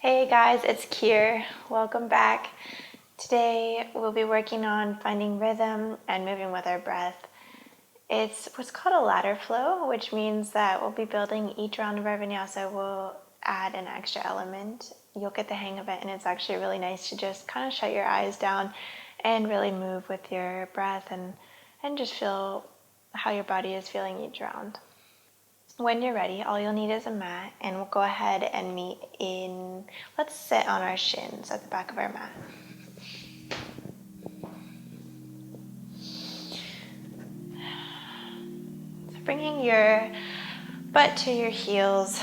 Hey guys, it's Kier. Welcome back. Today we'll be working on finding rhythm and moving with our breath. It's what's called a ladder flow, which means that we'll be building each round of our vinyasa. We'll add an extra element. You'll get the hang of it, and it's actually really nice to just kind of shut your eyes down and really move with your breath and just feel how your body is feeling each round. When you're ready, all you'll need is a mat, and we'll go ahead and meet in, let's sit on our shins at the back of our mat. So bringing your butt to your heels,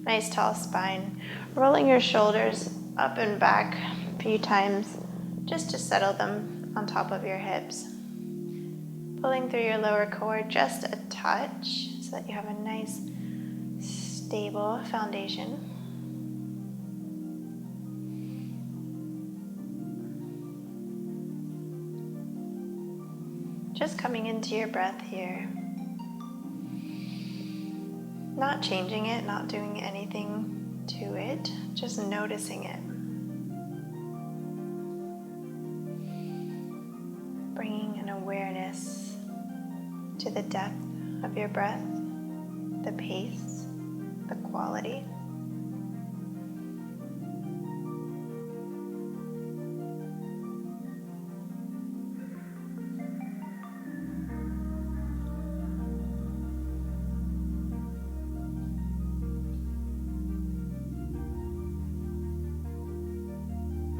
nice tall spine, rolling your shoulders up and back a few times just to settle them on top of your hips. Pulling through your lower core just a touch so that you have a nice, stable foundation. Just coming into your breath here. Not changing it, not doing anything to it, just noticing it. Bringing an awareness to the depth of your breath, the pace, the quality.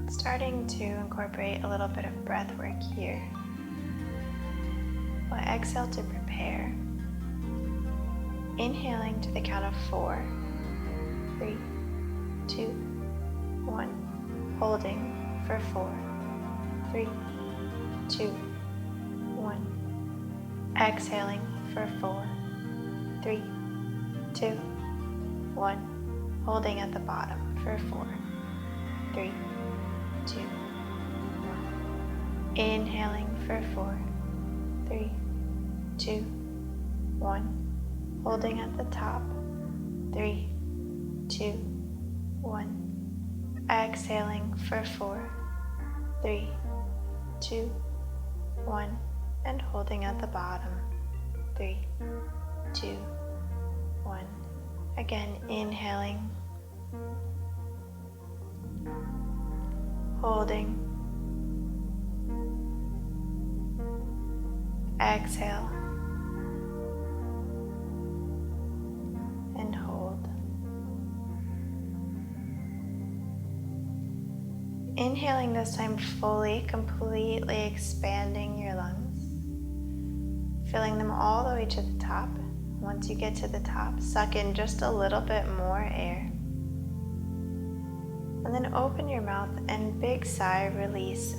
Starting to incorporate a little bit of breath work here. We'll exhale to prepare. Inhaling to the count of 4, 3, 2, 1. Holding for 4, 3, 2, 1. Exhaling for 4, 3, 2, 1. Holding at the bottom for 4, 3, 2, 1. Inhaling for 4, 3, 2, 1. Holding at the top. 3, 2, 1. Exhaling for 4, 3, 2, 1. And holding at the bottom. 3, 2, 1. Again, inhaling. Holding. Exhale and hold. Inhaling this time fully, completely expanding your lungs, filling them all the way to the top. Once you get to the top, suck in just a little bit more air. And then open your mouth and big sigh, release.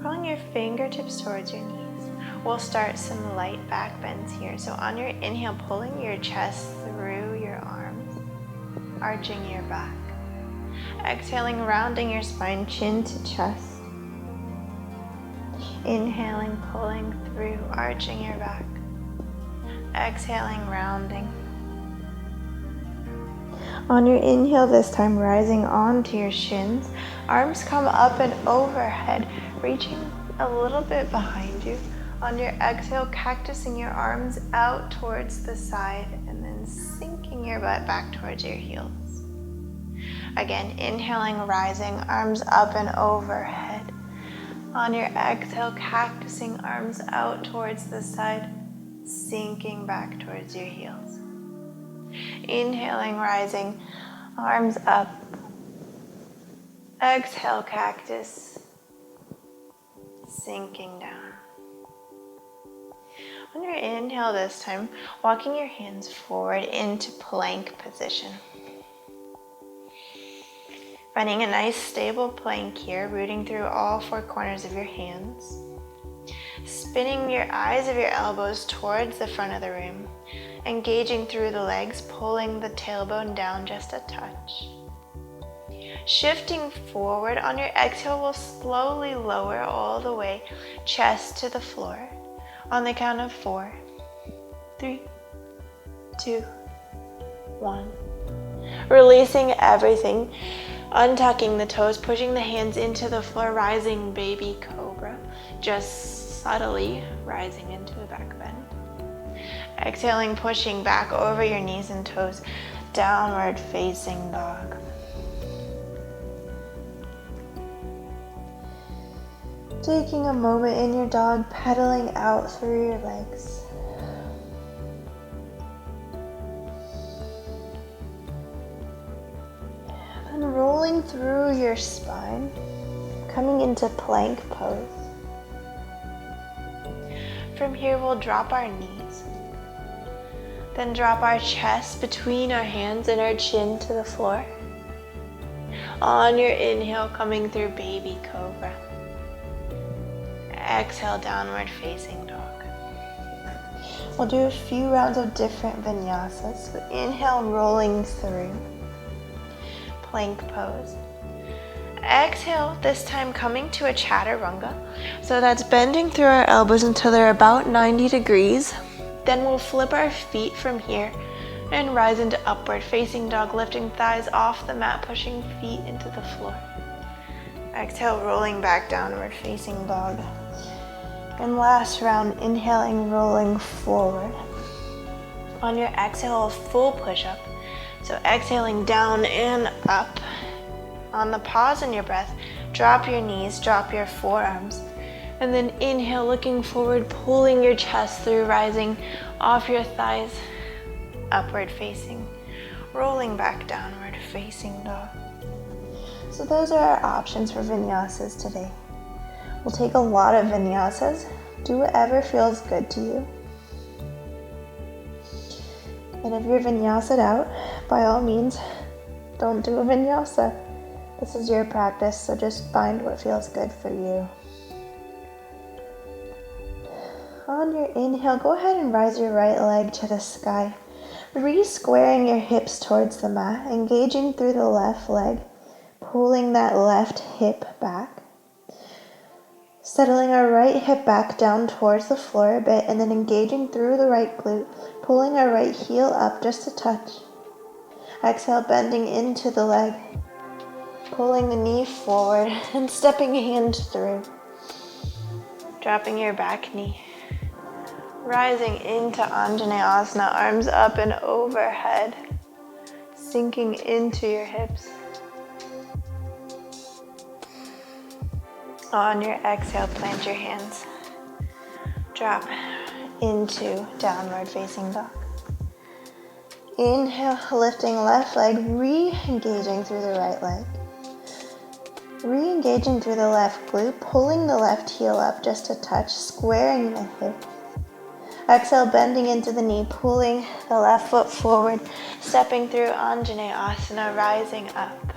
Curling your fingertips towards your knees. We'll start some light back bends here. So on your inhale, pulling your chest through your arms, arching your back. Exhaling, rounding your spine, chin to chest. Inhaling, pulling through, arching your back. Exhaling, rounding. On your inhale this time, rising onto your shins. Arms come up and overhead, reaching a little bit behind you. On your exhale, cactusing your arms out towards the side and then sinking your butt back towards your heels. Again, inhaling, rising, arms up and overhead. On your exhale, cactusing arms out towards the side, sinking back towards your heels. Inhaling, rising, arms up. Exhale, cactus, sinking down. On your inhale this time, walking your hands forward into plank position. Finding a nice stable plank here, rooting through all 4 corners of your hands. Spinning your eyes of your elbows towards the front of the room. Engaging through the legs, pulling the tailbone down just a touch. Shifting forward, on your exhale, we'll slowly lower all the way, chest to the floor. On the count of 4, 3, 2, 1. Releasing everything, untucking the toes, pushing the hands into the floor, rising baby cobra, just subtly rising into a back bend. Exhaling, pushing back over your knees and toes, downward facing dog. Taking a moment in your dog, pedaling out through your legs. And rolling through your spine, coming into plank pose. From here, we'll drop our knees. Then drop our chest between our hands and our chin to the floor. On your inhale, coming through baby cobra. Exhale, downward facing dog. We'll do a few rounds of different vinyasas. So inhale, rolling through. Plank pose. Exhale, this time coming to a chaturanga. So that's bending through our elbows until they're about 90 degrees. Then we'll flip our feet from here and rise into upward facing dog, lifting thighs off the mat, pushing feet into the floor. Exhale, rolling back, downward facing dog. And last round, inhaling, rolling forward. On your exhale, a full push-up. So exhaling down and up. On the pause in your breath, drop your knees, drop your forearms. And then inhale, looking forward, pulling your chest through, rising off your thighs, upward facing, rolling back, downward facing dog. So those are our options for vinyasas today. We'll take a lot of vinyasas. Do whatever feels good to you. And if you're vinyasa'd out, by all means, don't do a vinyasa. This is your practice, so just find what feels good for you. On your inhale, go ahead and rise your right leg to the sky. Re-squaring your hips towards the mat, engaging through the left leg, pulling that left hip back. Settling our right hip back down towards the floor a bit, and then engaging through the right glute, pulling our right heel up just a touch. Exhale, bending into the leg, pulling the knee forward and stepping a hand through. Dropping your back knee. Rising into Anjaneyasana, arms up and overhead, sinking into your hips. On your exhale, plant your hands. Drop into downward facing dog. Inhale, lifting left leg, re-engaging through the right leg. Re-engaging through the left glute, pulling the left heel up just a touch, squaring the hip. Exhale, bending into the knee, pulling the left foot forward, stepping through Anjaneyasana, rising up.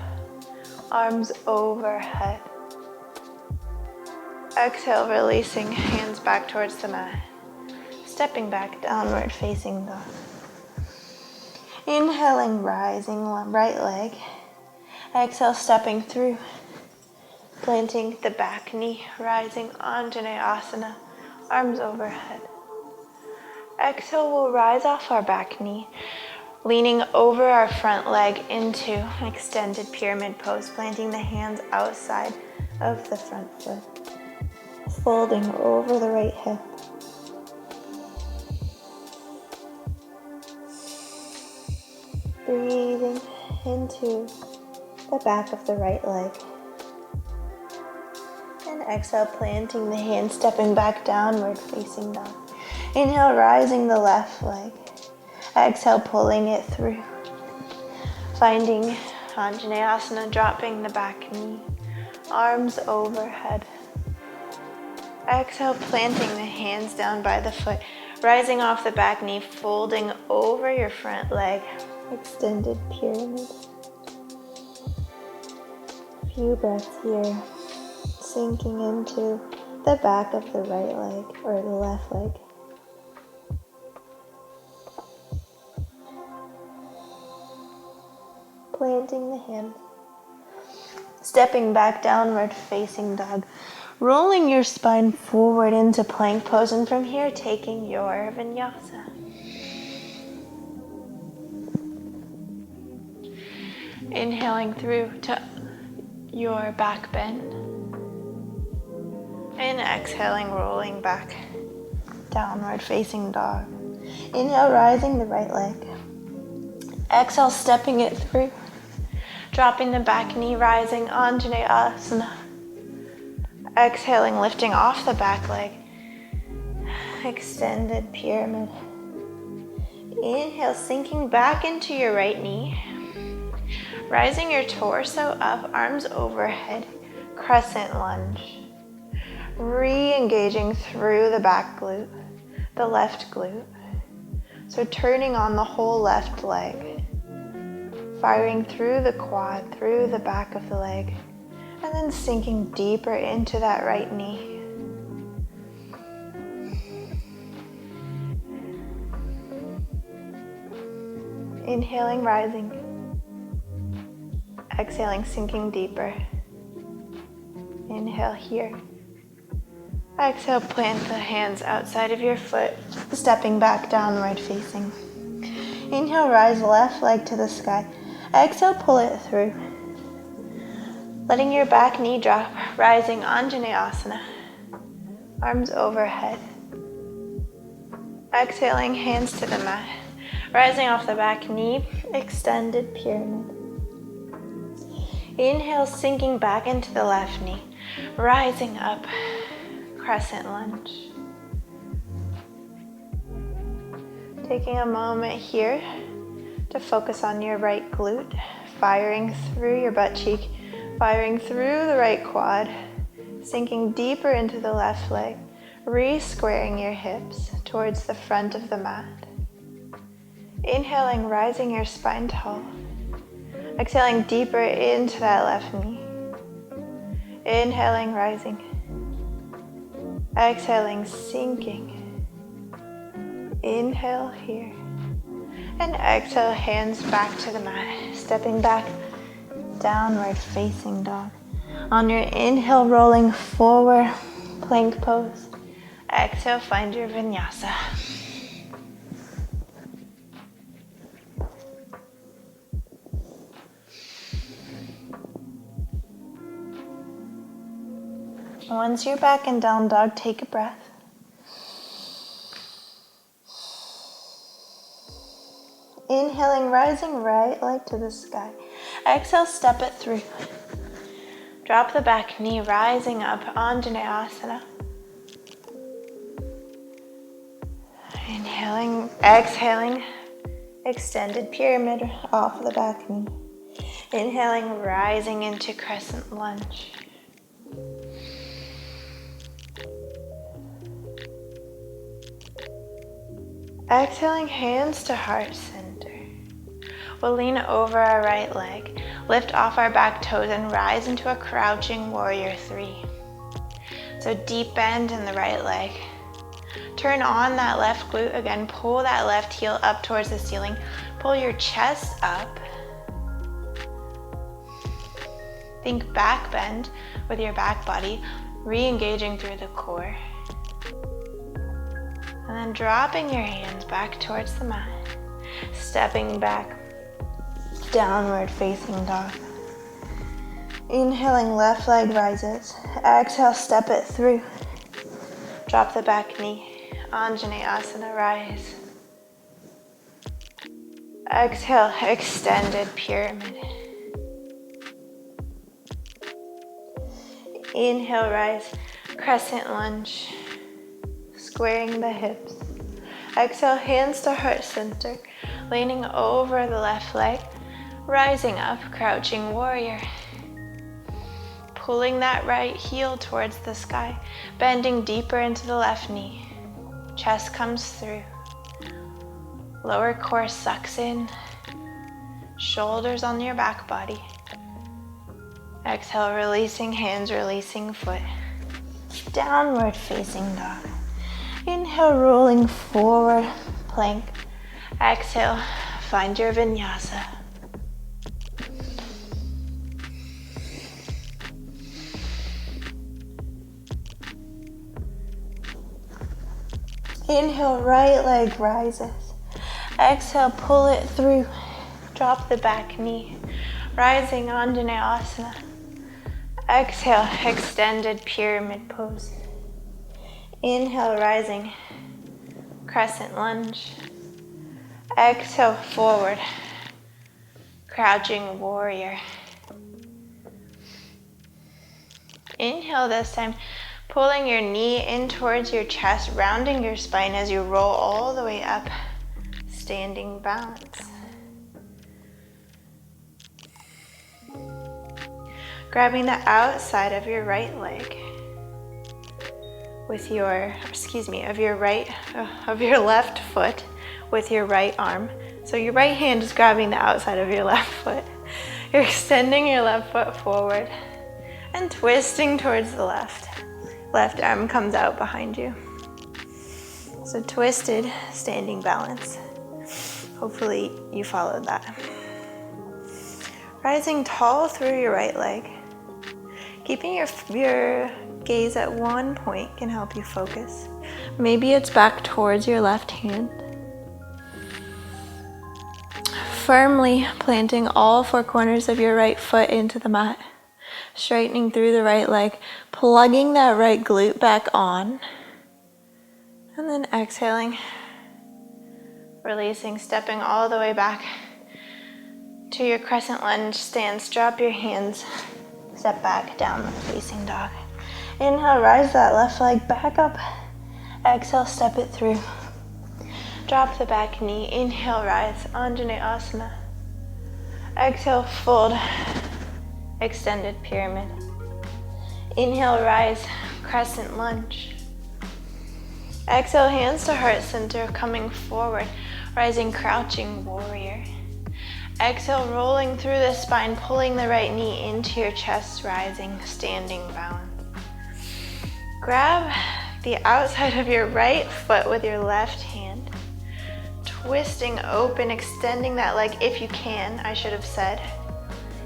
Arms overhead. Exhale, releasing, hands back towards the mat. Stepping back, downward facing dog. Inhaling, rising, right leg. Exhale, stepping through. Planting the back knee, rising, Anjaneyasana, arms overhead. Exhale, we'll rise off our back knee, leaning over our front leg into an extended pyramid pose, planting the hands outside of the front foot. Folding over the right hip. Breathing into the back of the right leg. And exhale, planting the hands, stepping back, downward facing dog. Inhale, rising the left leg. Exhale, pulling it through. Finding Anjaneyasana, dropping the back knee. Arms overhead. Exhale, planting the hands down by the foot, rising off the back knee, folding over your front leg, extended pyramid. A few breaths here, sinking into the back of the right leg or the left leg. Planting the hand. Stepping back, downward facing dog. rolling your spine forward into plank pose, and from here taking your vinyasa. Inhaling through to your back bend, and exhaling, rolling back, downward facing dog. Inhale, rising the right leg. Exhale, stepping it through, dropping the back knee, rising, Anjaneyasana. Exhaling, lifting off the back leg, extended pyramid. Inhale, sinking back into your right knee, rising your torso up, arms overhead, crescent lunge. Re-engaging through the back glute, the left glute. So turning on the whole left leg, firing through the quad, through the back of the leg, and then sinking deeper into that right knee. Inhaling, rising. Exhaling, sinking deeper. Inhale here. Exhale, plant the hands outside of your foot, stepping back, downward facing. Inhale, rise left leg to the sky. Exhale, pull it through. Letting your back knee drop, rising, Anjaneyasana. Arms overhead. Exhaling, hands to the mat. Rising off the back knee, extended pyramid. Inhale, sinking back into the left knee. Rising up, crescent lunge. Taking a moment here to focus on your right glute, firing through your butt cheek, firing through the right quad, sinking deeper into the left leg, re-squaring your hips towards the front of the mat. Inhaling, rising your spine tall. Exhaling deeper into that left knee. Inhaling, rising. Exhaling, sinking. Inhale here. And exhale, hands back to the mat. Stepping back, downward facing dog. On your inhale, rolling forward, plank pose. Exhale, find your vinyasa. Once you're back in down dog, take a breath. Inhaling, rising right leg to the sky. Exhale, step it through. Drop the back knee, rising up, Anjaneyasana. Inhaling, exhaling, extended pyramid off the back knee. Inhaling, rising into crescent lunge. Exhaling, hands to heart center. We'll lean over our right leg, lift off our back toes, and rise into a crouching warrior 3. So deep bend in the right leg. Turn on that left glute again, pull that left heel up towards the ceiling. Pull your chest up. Think back bend with your back body, re-engaging through the core. And then dropping your hands back towards the mat. Stepping back, downward facing dog. Inhaling, left leg rises. Exhale, step it through. Drop the back knee. Anjaneyasana, rise. Exhale, extended pyramid. Inhale, rise, crescent lunge. Squaring the hips. Exhale, hands to heart center, leaning over the left leg, rising up, crouching warrior. Pulling that right heel towards the sky, bending deeper into the left knee. Chest comes through. Lower core sucks in. Shoulders on your back body. Exhale, releasing hands, releasing foot. Downward facing dog. Inhale, rolling forward, plank. Exhale, find your vinyasa. Inhale, right leg rises. Exhale, pull it through. Drop the back knee. Rising Anjaneyasana. Exhale, extended pyramid pose. Inhale, rising Crescent Lunge. Exhale, forward Crouching Warrior. Inhale this time, pulling your knee in towards your chest, rounding your spine as you roll all the way up, standing balance. Grabbing the outside of your right leg with your, of your left foot with your right arm. So your right hand is grabbing the outside of your left foot. You're extending your left foot forward and twisting towards the left. Left arm comes out behind you. So twisted, standing balance. Hopefully you followed that. Rising tall through your right leg. Keeping your gaze at one point can help you focus. Maybe it's back towards your left hand. Firmly planting all four corners of your right foot into the mat. Straightening through the right leg, plugging that right glute back on. And then exhaling, releasing, stepping all the way back to your Crescent Lunge stance. Drop your hands, step back, downward facing dog. Inhale, rise that left leg back up. Exhale, step it through. Drop the back knee. Inhale, rise, Anjaneyasana. Exhale, fold, extended pyramid. Inhale, rise, Crescent Lunge. Exhale, hands to heart center, coming forward, rising Crouching Warrior. Exhale, rolling through the spine, pulling the right knee into your chest, rising, standing balance. Grab the outside of your right foot with your left hand. Twisting open, extending that leg if you can, I should have said.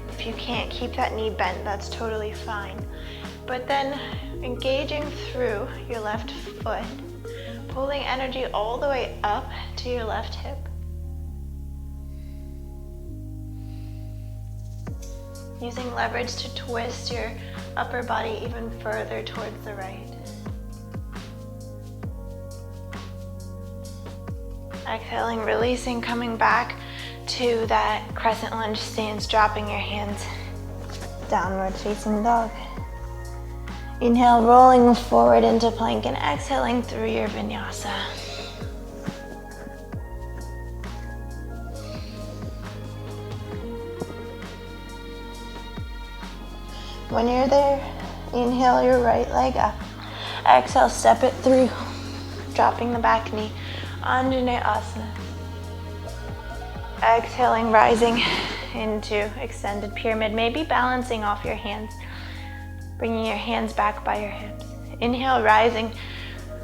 If you can't, keep that knee bent, that's totally fine. But then engaging through your left foot, pulling energy all the way up to your left hip. Using leverage to twist your upper body even further towards the right. Exhaling, releasing, coming back to that Crescent Lunge stance, dropping your hands, downward facing dog. Inhale, rolling forward into plank and exhaling through your vinyasa. When you're there, inhale your right leg up. Exhale, step it through, dropping the back knee, Anjaneyasana. Exhaling, rising into extended pyramid, maybe balancing off your hands, bringing your hands back by your hips. Inhale, rising,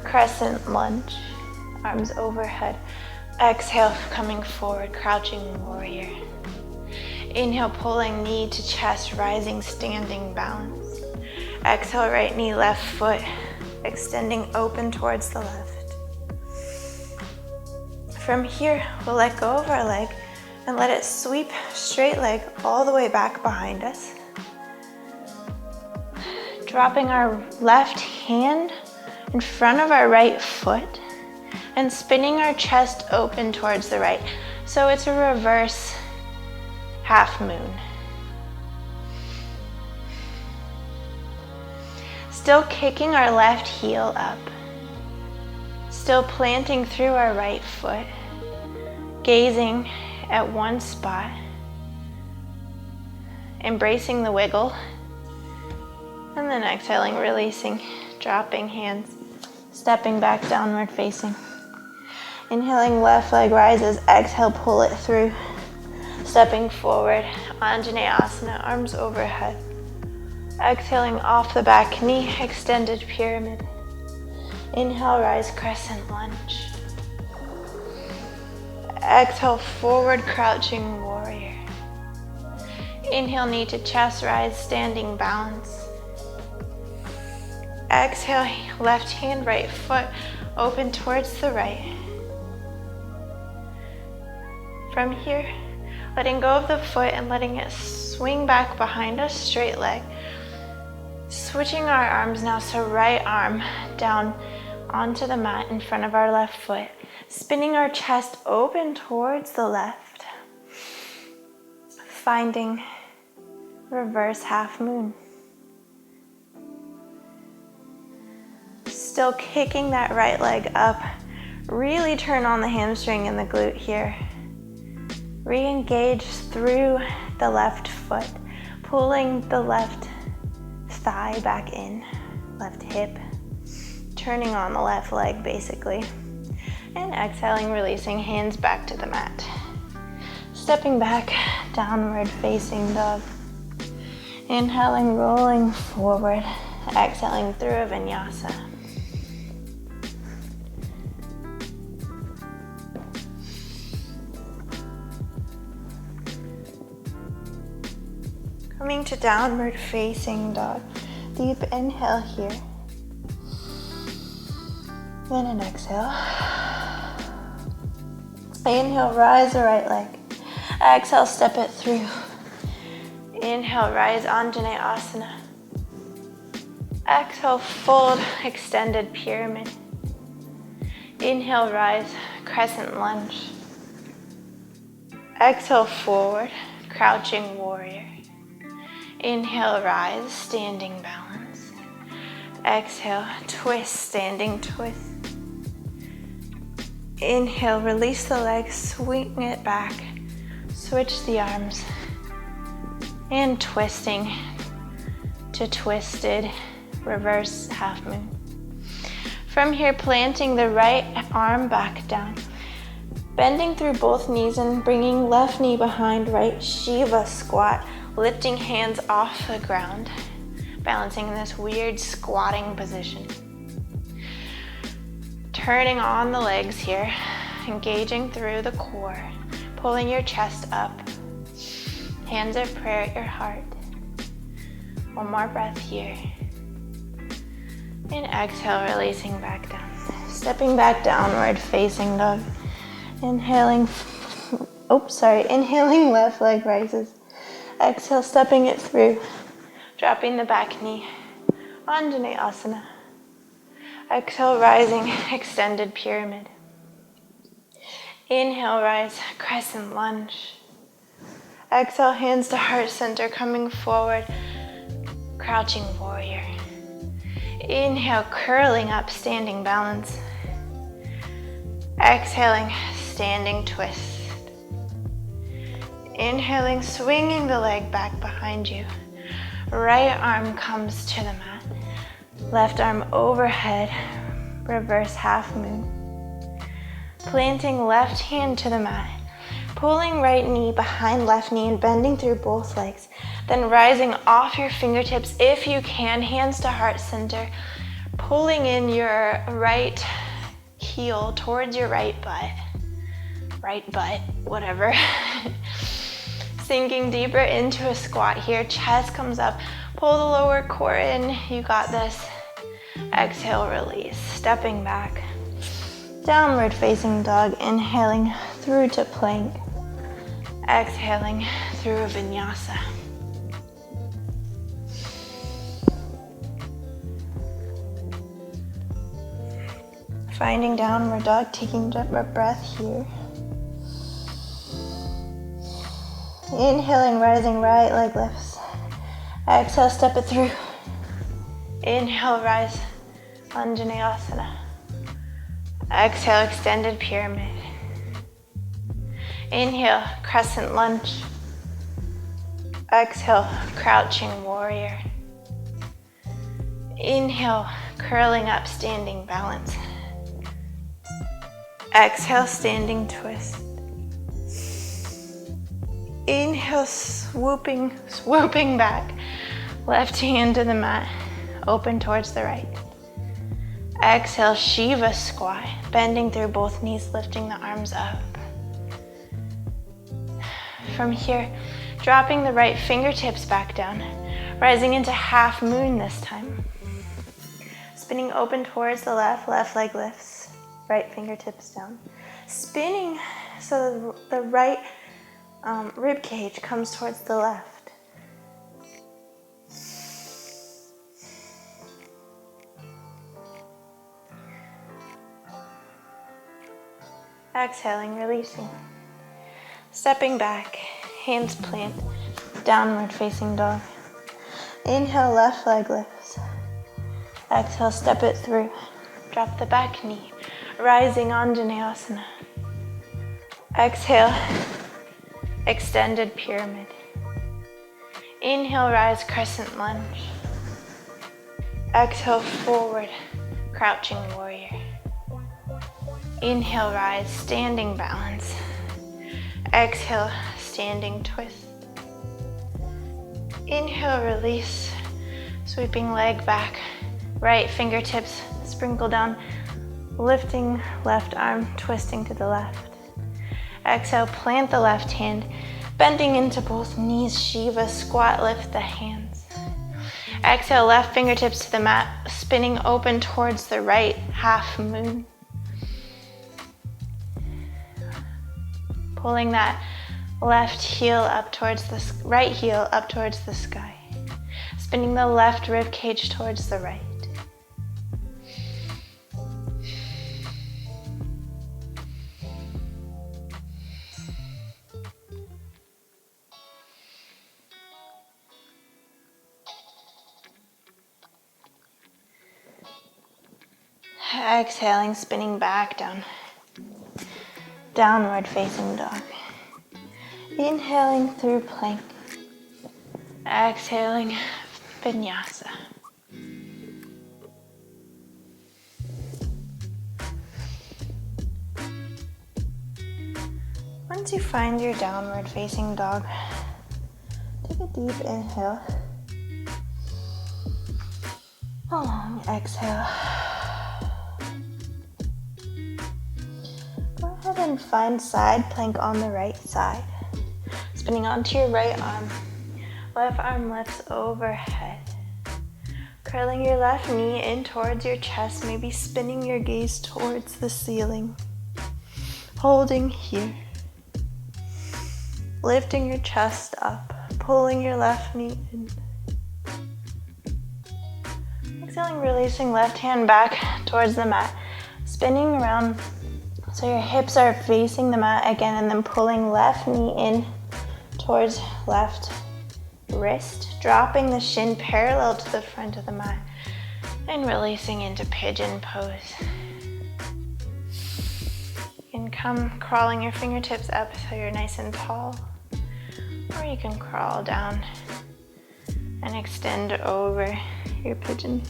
Crescent Lunge, arms overhead. Exhale, coming forward, Crouching Warrior. Inhale, pulling knee to chest, rising, standing balance. Exhale, right knee, left foot, extending open towards the left. From here, we'll let go of our leg and let it sweep straight leg all the way back behind us. Dropping our left hand in front of our right foot and spinning our chest open towards the right. So it's a reverse half moon. Still kicking our left heel up. Still planting through our right foot. Gazing at one spot. Embracing the wiggle. And then exhaling, releasing, dropping hands, stepping back, downward facing. Inhaling, left leg rises, exhale, pull it through. Stepping forward, Anjaneyasana, arms overhead. Exhaling off the back knee, extended pyramid. Inhale, rise, Crescent Lunge. Exhale, forward, Crouching Warrior. Inhale, knee to chest, rise, standing balance. Exhale, left hand, right foot, open towards the right. From here, letting go of the foot and letting it swing back behind us, straight leg. Switching our arms now, so right arm down onto the mat in front of our left foot. Spinning our chest open towards the left. Finding reverse half moon. Still kicking that right leg up. Really turn on the hamstring and the glute here. Re-engage through the left foot, pulling the left thigh back in, left hip, turning on the left leg basically. And exhaling, releasing, hands back to the mat. Stepping back, downward facing dog. Inhaling, rolling forward, exhaling through a vinyasa. Coming to downward facing dog. Deep inhale here. Then an exhale. Inhale, rise the right leg. Exhale, step it through. Inhale, rise, Anjaneyasana. Exhale, fold, extended pyramid. Inhale, rise, Crescent Lunge. Exhale, forward, crouching warrior. Inhale, rise, standing balance. Exhale, twist, standing twist. Inhale, release the legs, swing it back. Switch the arms. And twisting to twisted reverse half moon. From here, planting the right arm back down. Bending through both knees and bringing left knee behind right Shiva squat. Lifting hands off the ground. Balancing in this weird squatting position. Turning on the legs here. Engaging through the core. Pulling your chest up. Hands of prayer at your heart. One more breath here. And exhale, releasing back down. Stepping back downward, facing dog. Inhaling, inhaling left leg rises. Exhale, stepping it through. Dropping the back knee. Anjaneyasana. Exhale, rising, extended pyramid. Inhale, rise, Crescent Lunge. Exhale, hands to heart center, coming forward, crouching warrior. Inhale, curling up, standing balance. Exhaling, standing twist. Inhaling, swinging the leg back behind you. Right arm comes to the mat. Left arm overhead, reverse half moon. Planting left hand to the mat. Pulling right knee behind left knee and bending through both legs. Then rising off your fingertips if you can, hands to heart center. Pulling in your right heel towards your right butt, whatever. Sinking deeper into a squat here. Chest comes up. Pull the lower core in. You got this. Exhale, release. Stepping back. Downward facing dog. Inhaling through to plank. Exhaling through a vinyasa. Finding downward dog, taking a breath here. Inhaling, rising, right leg lifts. Exhale, step it through. Inhale, rise, Anjaneyasana. Exhale, extended pyramid. Inhale, Crescent Lunge. Exhale, crouching warrior. Inhale, curling up, standing balance. Exhale, standing twist. Inhale, swooping back. Left hand to the mat, open towards the right. Exhale, Shiva squat, bending through both knees, lifting the arms up. From here, dropping the right fingertips back down, rising into half moon this time. Spinning open towards the left leg lifts. right fingertips down. Spinning so the right rib cage comes towards the left. Exhaling, releasing. Stepping back, hands plant, downward facing dog. Inhale, left leg lifts. Exhale, step it through. Drop the back knee, rising Anjaneyasana. Exhale, extended pyramid. Inhale, rise, crescent lunge. Exhale, forward, crouching warrior. Inhale, rise, standing balance. Exhale, standing twist. Inhale, release, sweeping leg back. Right fingertips sprinkle down, lifting left arm, twisting to the left. Exhale, plant the left hand, bending into both knees, Shiva, squat, lift the hands. Exhale, left fingertips to the mat, spinning open towards the right, half moon. Pulling that left heel up towards the right heel up towards the sky. Spinning the left rib cage towards the right. Exhaling, spinning back down. Downward facing dog. Inhaling through plank. Exhaling, vinyasa. Once you find your downward facing dog, take a deep inhale. A long exhale. Go ahead and find side plank on the right side. Spinning onto your right arm. Left arm lifts overhead. Curling your left knee in towards your chest, maybe spinning your gaze towards the ceiling. Holding here. Lifting your chest up, pulling your left knee in. Exhaling, releasing left hand back towards the mat. Spinning around so your hips are facing the mat again, and then pulling left knee in towards left wrist, dropping the shin parallel to the front of the mat, and releasing into pigeon pose. You can come crawling your fingertips up so you're nice and tall, or you can crawl down and extend over your pigeon.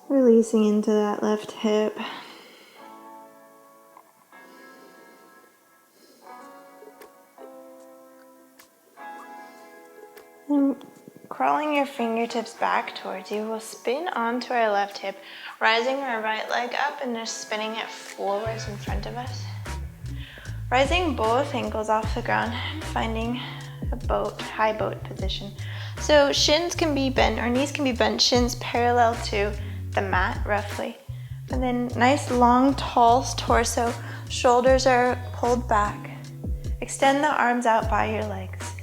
Releasing into that left hip. And crawling your fingertips back towards you, we'll spin onto our left hip, rising our right leg up and just spinning it forwards in front of us. Rising both ankles off the ground, finding a boat, high boat position. So shins can be bent, or knees can be bent, shins parallel to the mat roughly. And then nice long tall torso, shoulders are pulled back. Extend the arms out by your legs.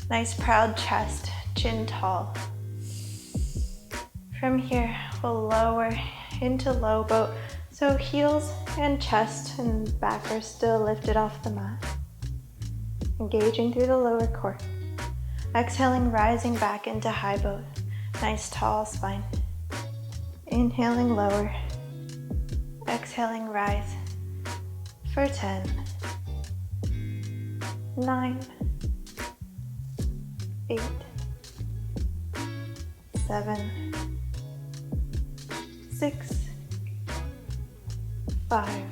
Nice proud chest, chin tall. From here we'll lower into low boat, so heels and chest and back are still lifted off the mat. Engaging through the lower core. Exhaling, rising back into high boat. Nice tall spine. Inhaling, lower. Exhaling, rise. For 10, 9, 8, 7, 6, 5,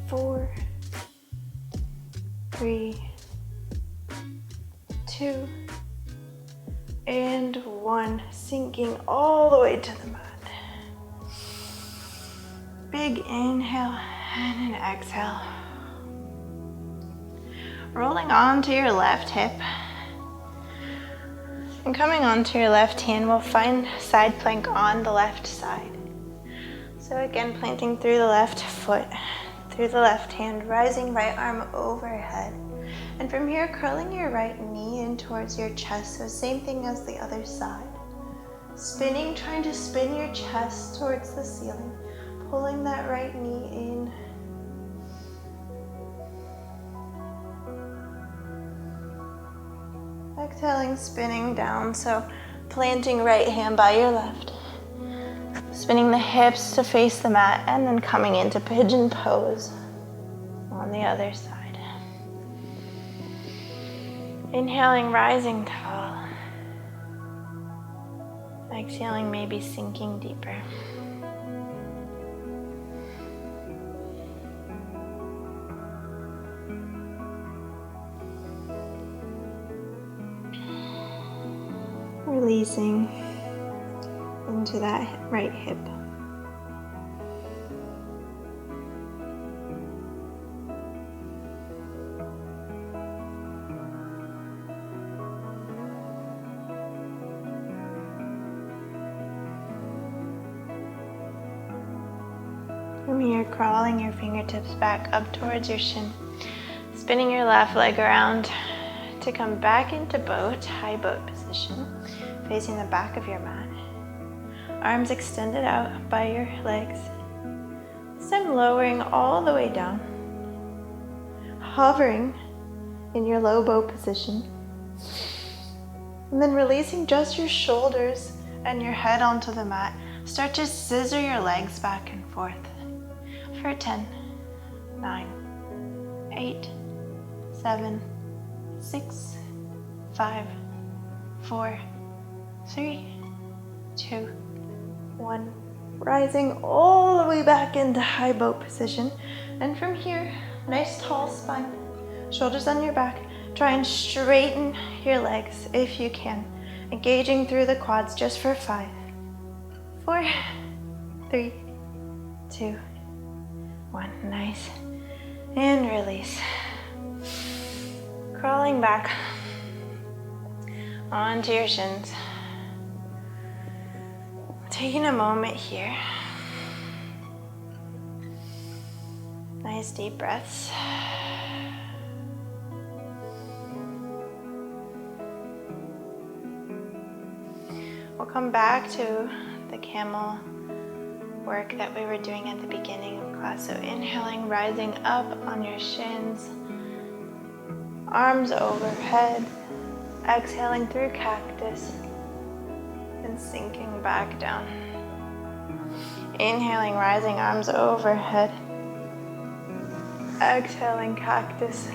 4, 3, 2, and 1. Sinking all the way to the mat. Big inhale and an exhale. rolling onto your left hip. And coming onto your left hand, we'll find side plank on the left side. So again, planting through the left foot, through the left hand, rising right arm overhead. And from here, curling your right knee in towards your chest. So same thing as the other side. Spinning, trying to spin your chest towards the ceiling. Pulling that right knee in. Exhaling, spinning down. So planting right hand by your left. Spinning the hips to face the mat and then coming into pigeon pose on the other side. Inhaling, rising tall. Exhaling, maybe sinking deeper. Releasing into that right hip. From here, crawling your fingertips back up towards your shin. Spinning your left leg around to come back into boat, high boat position, facing the back of your mat. Arms extended out by your legs. This time lowering all the way down. Hovering in your low boat position. And then releasing just your shoulders and your head onto the mat. Start to scissor your legs back and forth. For 10, 9, 8, 7, 6, 5, 4, 3, 2, 1. Rising all the way back into high boat position. And from here, nice tall spine, shoulders on your back. Try and straighten your legs if you can. Engaging through the quads just for 5, 4, 3, 2, 1. Nice. And release. Crawling back onto your shins. Taking a moment here. Nice deep breaths. We'll come back to the camel work that we were doing at the beginning of class. So inhaling, rising up on your shins, arms overhead, exhaling through cactus, and sinking back down. Inhaling, rising, arms overhead, exhaling, cactus,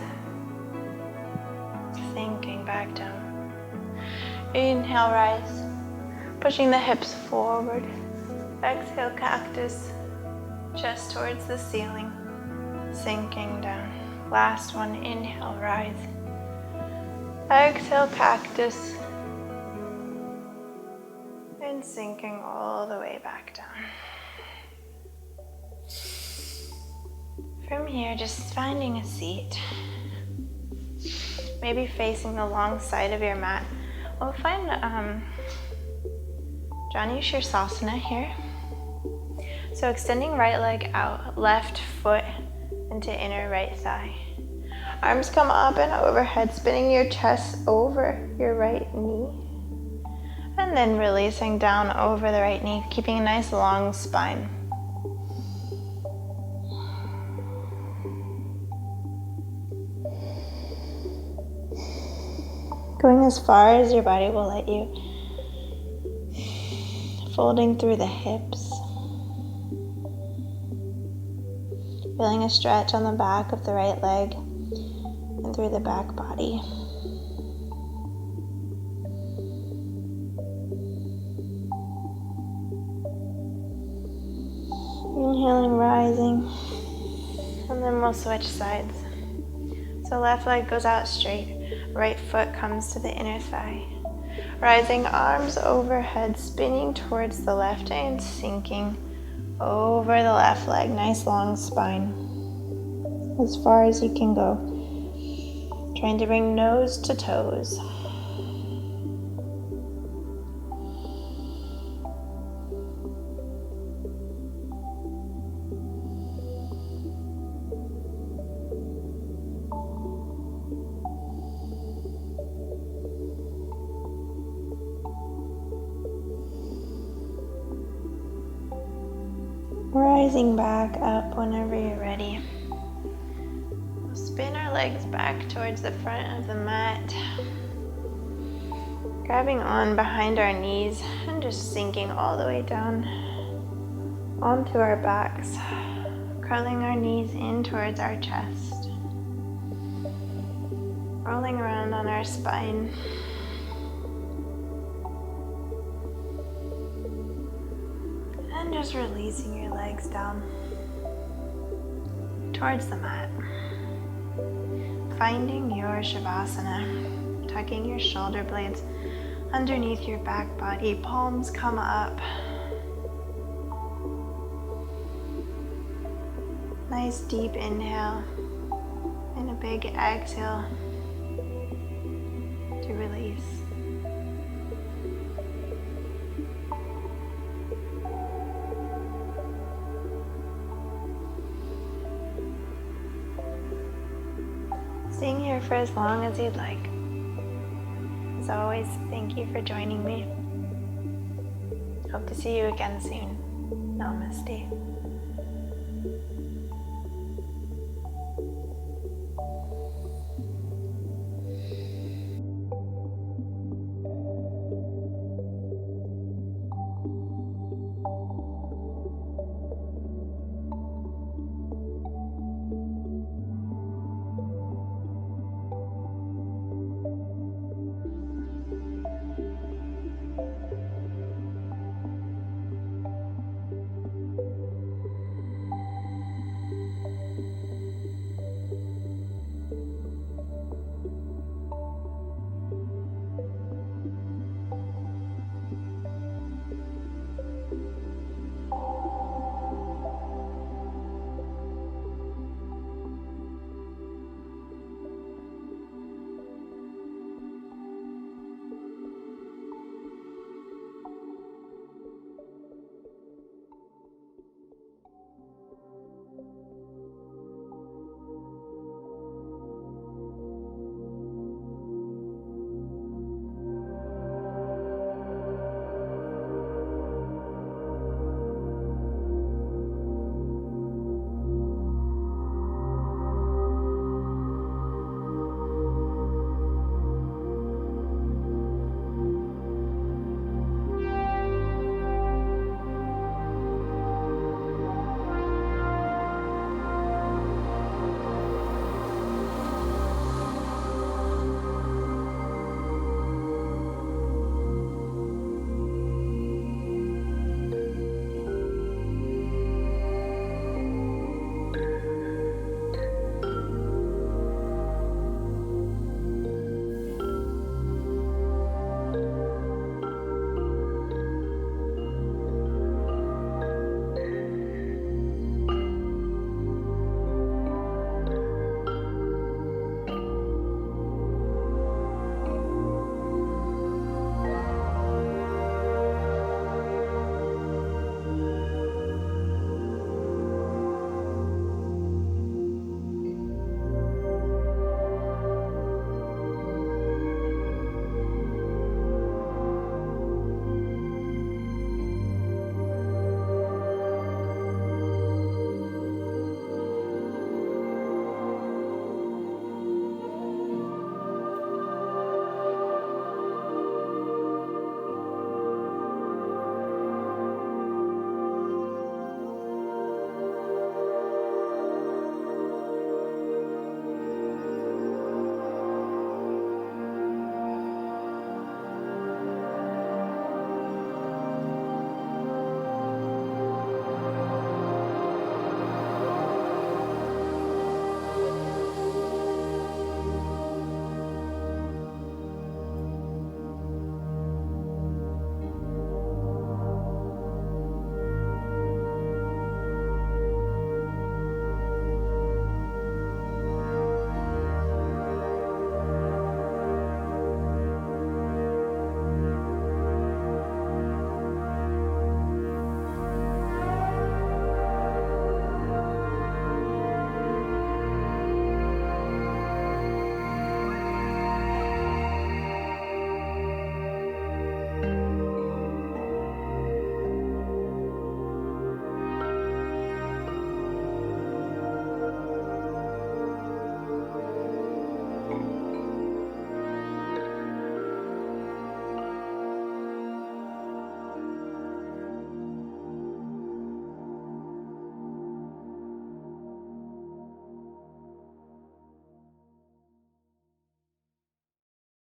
sinking back down. Inhale, rise, pushing the hips forward. Exhale, cactus, chest towards the ceiling, sinking down. Last one, inhale, rise. Exhale, cactus, and sinking all the way back down. From here, just finding a seat, maybe facing the long side of your mat. We'll find Janu Shirsasana here. So extending right leg out, left foot into inner right thigh. Arms come up and overhead, spinning your chest over your right knee. And then releasing down over the right knee, keeping a nice long spine. Going as far as your body will let you. Folding through the hips. Feeling a stretch on the back of the right leg and through the back body. Inhaling, rising, and then we'll switch sides. So left leg goes out straight, right foot comes to the inner thigh. Rising, arms overhead, spinning towards the left and sinking over the left leg. Nice long spine, as far as you can go. Trying to bring nose to toes. Rising back up whenever you're ready. We'll spin our legs back towards the front of the mat, grabbing on behind our knees and just sinking all the way down onto our backs, curling our knees in towards our chest, rolling around on our spine. And just releasing your legs down towards the mat. Finding your Shavasana, tucking your shoulder blades underneath your back body, palms come up. Nice deep inhale and a big exhale to release. Staying here for as long as you'd like. As always, thank you for joining me. Hope to see you again soon. Namaste.